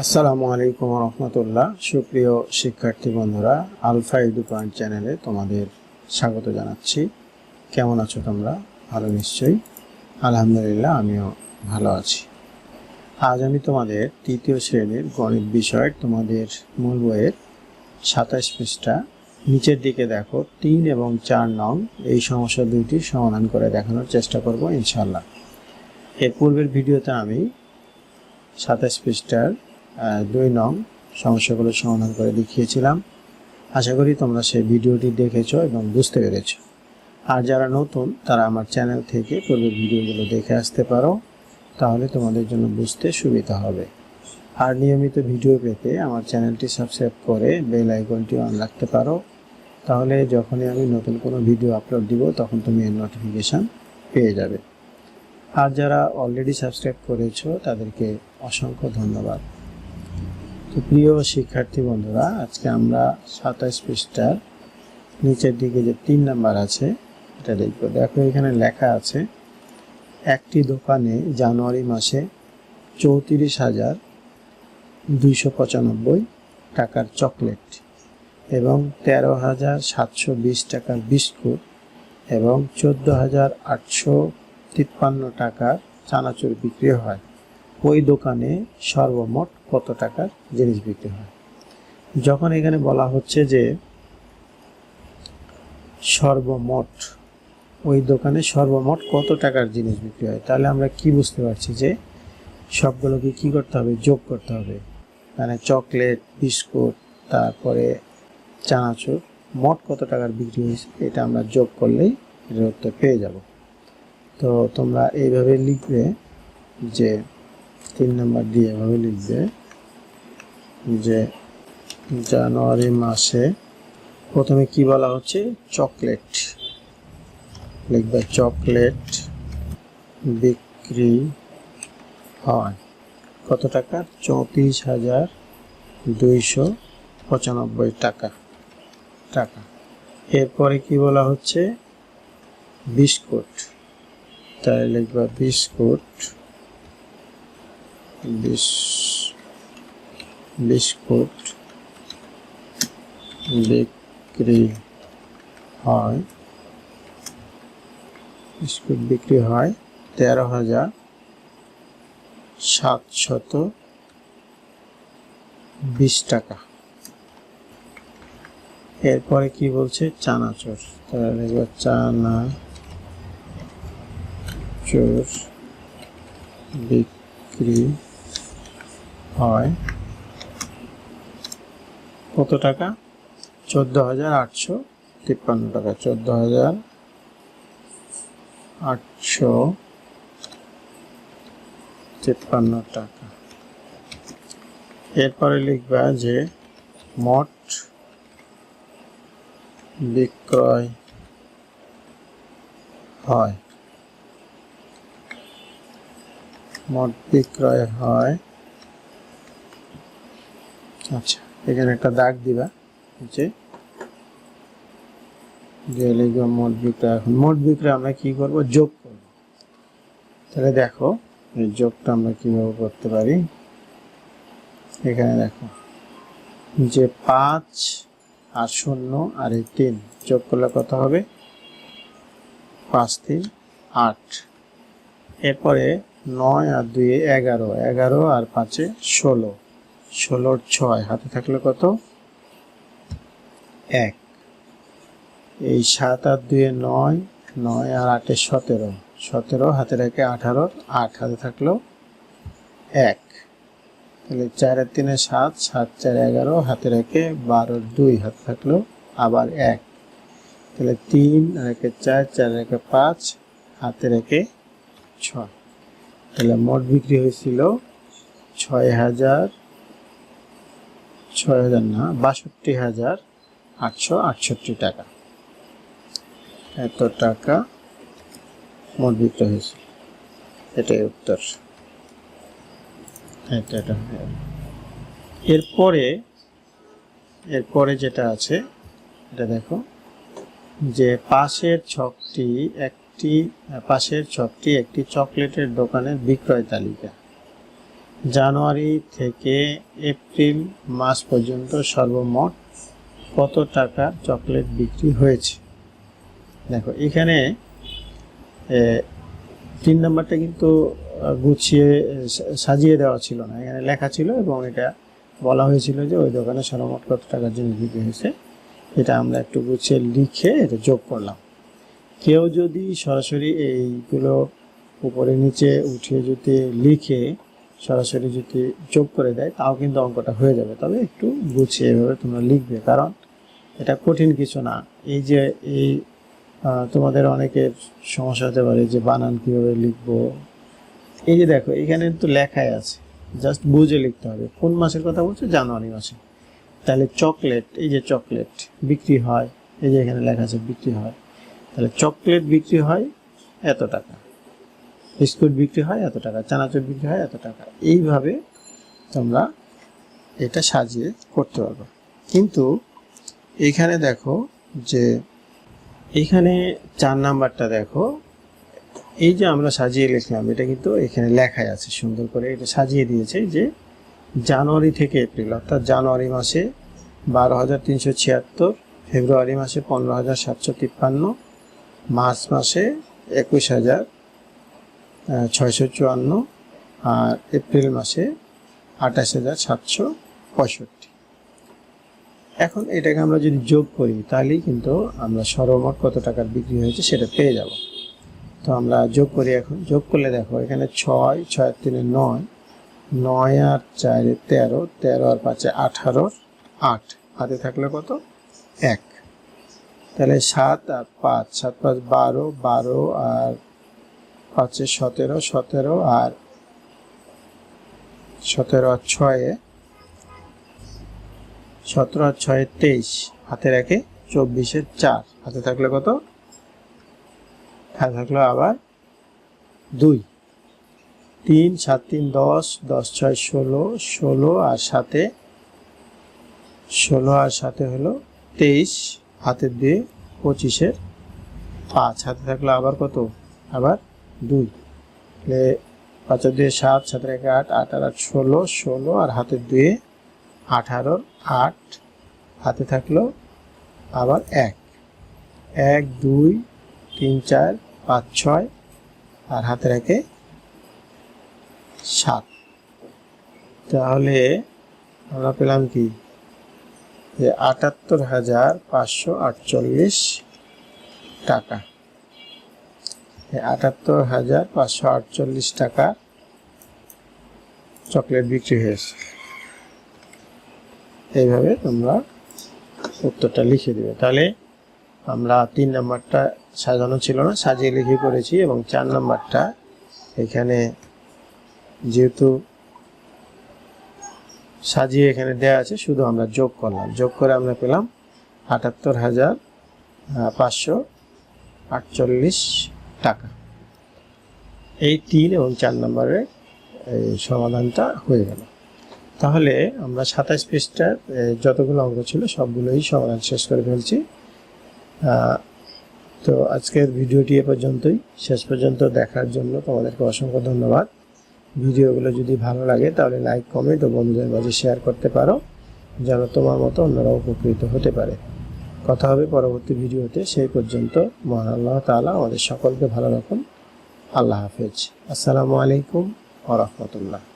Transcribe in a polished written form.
আসসালামু আলাইকুম রহমতুল্লাহ। সুপ্রিয় শিক্ষার্থী বন্ধুরা, আলফা এডু পয়েন্ট চ্যানেলে তোমাদের স্বাগত জানাচ্ছি। কেমন আছো তোমরা? ভালো নিশ্চয়ই। আলহামদুলিল্লাহ, আমিও ভালো আছি। আজ আমি তোমাদের তৃতীয় শ্রেণীর গণিত বিষয়ের তোমাদের মূল বইয়ের 27 পৃষ্ঠা নিচের দিকে দেখো 3 এবং 4 নং এই সমস্যা দুইটির সমাধান করে দেখানোর চেষ্টা করব ইনশাআল্লাহ। এর পূর্বের ভিডিওতে আমি 27 পৃষ্ঠার 2 নং সমস্যাগুলো সমাধান করে দেখিয়েছিলাম। আশা করি তোমরা সেই ভিডিওটি দেখেছো এবং বুঝতে পেরেছো। আর যারা নতুন তারা আমার চ্যানেল থেকে পূর্বের ভিডিওগুলো দেখে আসতে পারো, তাহলে তোমাদের জন্য বুঝতে সুবিধা হবে। আর নিয়মিত ভিডিও পেতে আমার চ্যানেলটি সাবস্ক্রাইব করে বেল আইকনটি অন রাখতে পারো, তাহলে যখনই আমি নতুন কোনো ভিডিও আপলোড দিব তখন তুমি এর নোটিফিকেশান পেয়ে যাবে। আর যারা অলরেডি সাবস্ক্রাইব করেছো তাদেরকে অসংখ্য ধন্যবাদ। তো প্রিয় শিক্ষার্থী বন্ধুরা, আজকে আমরা 27 পৃষ্ঠার নিচের দিকে যে 3 নাম্বার আছে এটা দেখব। দেখো, এখানে লেখা আছে একটি দোকানে জানুয়ারি মাসে 34,295 টাকার চকলেট এবং 13,720 টাকার বিস্কুট এবং 14,853 টাকার চানাচুর বিক্রি হয়। ওই দোকানে সর্বমোট কত টাকার জিনিস বিক্রি হয়? যখন এখানে বলা হচ্ছে যে সর্বমোট, ওই দোকানে সর্বমোট কত টাকার জিনিস বিক্রি হয়, তাহলে আমরা কি বুঝতে পারছি যে সবগুলোকে কি করতে হবে? যোগ করতে হবে। মানে চকলেট, বিস্কুট, তারপরে চানাচুর, মোট কত টাকার বিক্রি হয়েছে এটা আমরা যোগ করলেই এর উত্তর পেয়ে যাব। তো তোমরা এইভাবে লিখবে যে 3 নাম্বার দিয়ে এভাবে লিখবে যে জানুয়ারি মাসে প্রথমে কি বলা হচ্ছে? চকলেট লিখবে। চকলেট বিক্রি হয় কত টাকা? 34,295 টাকা। এরপরে কি বলা হচ্ছে? বিস্কুট। তাই লিখবা বিস্কুট বিক্রি হয় 13,720 টাকা। এরপরে কি বলছে? চানাচুর। তাহলে লিখবা চানাচুর বিক্রি হয় কত টাকা? 14,853 টাকা। 14,853 টাকা। এরপরে লিখবা যে মোট বিক্রয় হয়। আচ্ছা, এখানে একটা দাগ দিবা যে লিখবা মোট বিক্রয়। এখন মোট বিক্রয় আমরা কি করব? যোগ করব। তাহলে দেখো এই যোগটা আমরা কিভাবে করতে পারি। এখানে দেখো যে 5 আর 0 আর 3 যোগ করলে কত হবে? 5 3 8। এরপরে 9 আর 2 11, 11 আর 5 16, 16 6 হাতে থাকলে কত? 1। এই 7 আর 2 9, 9 আর 8 17, 17 হাতে রেখে 18, 8 হাতে থাকলো 1। তাহলে 4 আর 3 7, 7 4 11 হাতে রেখে 12 2 হাতে থাকলো আবার 1। তাহলে 3 রেখে 4, 4 রেখে 5 হাতে রেখে 6। তাহলে মোট বিক্রি হয়েছিল 62,868 টাকা। এত টাকা মোট বিক্রি হয়েছিল। এটাই উত্তর। এরপরে যেটা আছে এটা দেখো যে পাশের ছকটি একটি চকলেটের দোকানের বিক্রয় তালিকা। জানুয়ারি থেকে এপ্রিল মাস পর্যন্ত সর্বমোট কত টাকার চকলেট বিক্রি হয়েছে। দেখো এখানে 3 নম্বরটা কিন্তু গুছিয়ে সাজিয়ে দেওয়া ছিল না, এখানে লেখা ছিল এবং এটা বলা হয়েছিল যে ওই দোকানে সর্বমোট কত টাকার জিনিস বিক্রি হয়েছে। এটা আমরা একটু গুছিয়ে লিখে এটা যোগ করলাম। কেউ যদি সরাসরি এইগুলো উপরে নিচে উঠিয়ে যদি লিখে সরাসরি যদি যোগ করে দেয় তাও কিন্তু অঙ্কটা হয়ে যাবে, তবে একটু গুছিয়ে এভাবে তোমরা লিখবে, কারণ এটা কঠিন কিছু না। এই যে তোমাদের অনেকের সমস্যা হতে পারে যে বানান কীভাবে লিখবো। এই যে দেখো এখানে তো লেখাই আছে, জাস্ট বুঝে লিখতে হবে। কোন মাসের কথা বলছো? জানুয়ারি মাসে। তাহলে চকলেট, এই যে চকলেট বিক্রি হয়, এই যে এখানে লেখা আছে বিক্রি হয়, তাহলে চকলেট বিক্রি হয় এত টাকা, বিস্কুট বিক্রি হয় এত টাকা, চানাচুর বিক্রি হয় এত টাকা। এইভাবে তোমরা এটা সাজিয়ে করতে পারবে। কিন্তু এখানে দেখো যে এখানে 4 নাম্বারটা দেখো, এই যে আমরা সাজিয়ে লিখলাম এটা কিন্তু এখানে লেখাই আছে, সুন্দর করে এটা সাজিয়ে দিয়েছে যে জানুয়ারি থেকে এপ্রিল, অর্থাৎ জানুয়ারি মাসে 12,376, ফেব্রুয়ারি মাসে 15,753, মার্চ মাসে 21,654 আর এপ্রিল মাসে 28,765। এখন এটাকে আমরা যদি যোগ করি তাহলেই কিন্তু আমরা সর্বমোট কত টাকার বিক্রি হয়েছে সেটা পেয়ে যাব। তো আমরা যোগ করি। এখন যোগ করলে দেখো এখানে 6, 6 আর 3 9, 9 আর 4 13, 13 আর 5 18, 8 হাতে থাকলে কত? 1। তাহলে 7 আর 5, 7 5 12, 12 আর 5 17, 17 আর 17 আর 6 17 আর 6 23, হাতে রাখে 24 এর 4, হাতে থাকলে কত? হাতে থাকলো আবার 2। 3 7 3 10, 10 6 16, 16 আর 7 16 আর 7 হলো 23, হাতে দিয়ে 25 এর 5, হাতে থাকলো আবার কত? আবার 2। তাহলে 5 আর 2 7, 7 আর 1 8, 8 আর 8 16, 16 আর হাতে দিয়ে 18 8, হাতে থাকলো আবার 1, 1 2 3 4 5 6 আর হাতে রাখে 7। তাহলে আমরা পেলাম কি যে 78,548 টাকা। 78,548 টাকা চকলেট বিক্রি হয়েছে। এইভাবে তোমরা উত্তরটা লিখে দেবে। তাহলে আমরা 3 নাম্বারটা সাজানো ছিল না, সাজিয়ে লিখে করেছি, এবং 4 নাম্বারটা এখানে যেহেতু সাজিয়ে এখানে দেওয়া আছে শুধু আমরা যোগ করলাম, যোগ করে আমরা পেলাম 78,548 টাকা। এই 3 এবং 4 নম্বরের এই সমাধানটা হয়ে গেল। তাহলে আমরা 27 পৃষ্ঠার যতগুলো অঙ্ক ছিল সবগুলোই সমাধান শেষ করে ফেলছি। তো আজকের ভিডিওটি এ পর্যন্তই। শেষ পর্যন্ত দেখার জন্য তোমাদেরকে অসংখ্য ধন্যবাদ। ভিডিওগুলো যদি ভালো লাগে তাহলে লাইক কমেন্ট ও বন্ধুদের মাঝে শেয়ার করতে পারো, যেন তোমার মতো অন্যরা উপকৃত হতে পারে। কথা হবে পরবর্তী ভিডিওতে। সেই পর্যন্ত মহান আল্লাহ তাআলা আমাদের সকলকে ভালো রাখুন। আল্লাহ হাফেজ। আসসালামু আলাইকুম ওয়া রাহমাতুল্লাহ।